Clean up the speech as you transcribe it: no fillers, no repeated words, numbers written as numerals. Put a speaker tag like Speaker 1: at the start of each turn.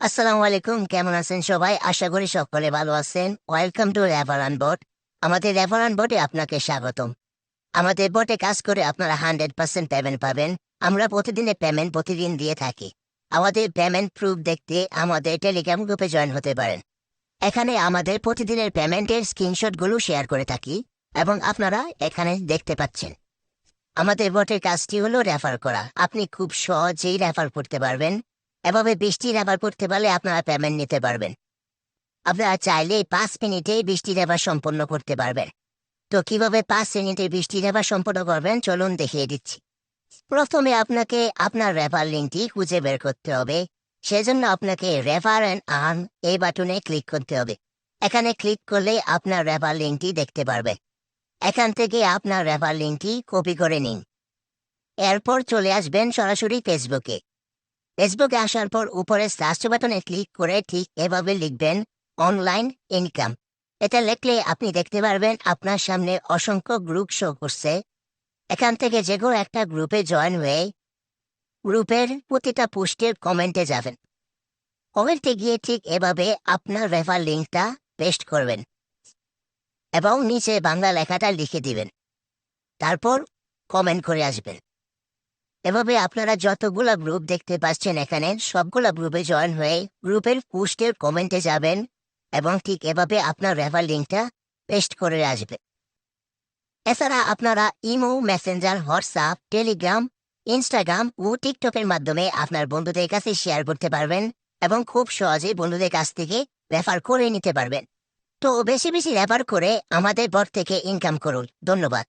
Speaker 1: আসসালামু আলাইকুম, কেমন আছেন সবাই? আশা করি সকলে ভালো আছেন। Welcome to referent boat. আমাদের রেফারেন্ট বোটে আপনাকে স্বাগতম। আমাদের বোটে কাজ করে আপনারা 100% পেমেন্ট পাবেন। আমরা প্রতিদিনের পেমেন্ট প্রতিদিন দিয়ে থাকি। আমাদের পেমেন্ট প্রুফ দেখতে আমাদের টেলিগ্রাম গ্রুপে জয়েন হতে পারেন। এখানে আমাদের প্রতিদিনের পেমেন্টের স্ক্রিনশটগুলো শেয়ার করে থাকি এবং আপনারা এখানে দেখতে পাচ্ছেন। আমাদের বোটের কাজটি হলো রেফার করা। আপনি খুব সহজেই রেফার করতে পারবেন। এভাবে 20টি রেফার করতে পারলে আপনারা পেমেন্ট নিতে পারবেন। আপনারা চাইলে 5 মিনিটে 20টি রেফার সম্পন্ন করতে পারবেন। তো কিভাবে 5 মিনিটে 20টি রেফার সম্পন্ন করবেন চলুন দেখিয়ে দিচ্ছি। প্রথমে আপনাকে আপনার রেফার লিঙ্কটি খুঁজে বের করতে হবে। সেজন্য আপনাকে রেফার অ্যান্ড আর্ন এই বাটনে ক্লিক করতে হবে। এখানে ক্লিক করলে আপনার রেফার লিঙ্কটি দেখতে পারবে। এখান থেকে আপনার রেফার লিঙ্কটি কপি করে নিন। এরপর চলে আসবেন সরাসরি ফেসবুকে। ফেসবুকে আসার পর উপরে সার্চ বাটনে ক্লিক করে ঠিক এভাবে লিখবেন অনলাইন ইনকাম। এটা লিখলে আপনি দেখতে পারবেন আপনার সামনে অসংখ্য গ্রুপ শো করছে। এখান থেকে যে কোনো একটা গ্রুপে জয়েন হয়ে গ্রুপের প্রতিটা পোস্টের কমেন্টে যাবেন। কমেন্টে গিয়ে ঠিক এভাবে আপনার রেফার লিঙ্কটা পেস্ট করবেন এবং নিচে বাংলা লেখাটা লিখে দিবেন। তারপর কমেন্ট করে আসবেন। এভাবে আপনারা যতগুলা গ্রুপ দেখতে পাচ্ছেন এখানে সবগুলা গ্রুপে জয়েন হয়ে গ্রুপের পোস্টের কমেন্টে যাবেন এবং ঠিক এভাবে আপনার রেফার লিঙ্কটা পেস্ট করে আসবে। এছাড়া আপনারা imo, messenger, WhatsApp, Telegram, Instagram ও টিকটকের মাধ্যমে আপনার বন্ধুদের কাছে শেয়ার করতে পারবেন এবং খুব সহজেই বন্ধুদের কাছ থেকে রেফার করে নিতে পারবেন। তো বেশি বেশি রেফার করে আমাদের বট থেকে ইনকাম করুন। ধন্যবাদ।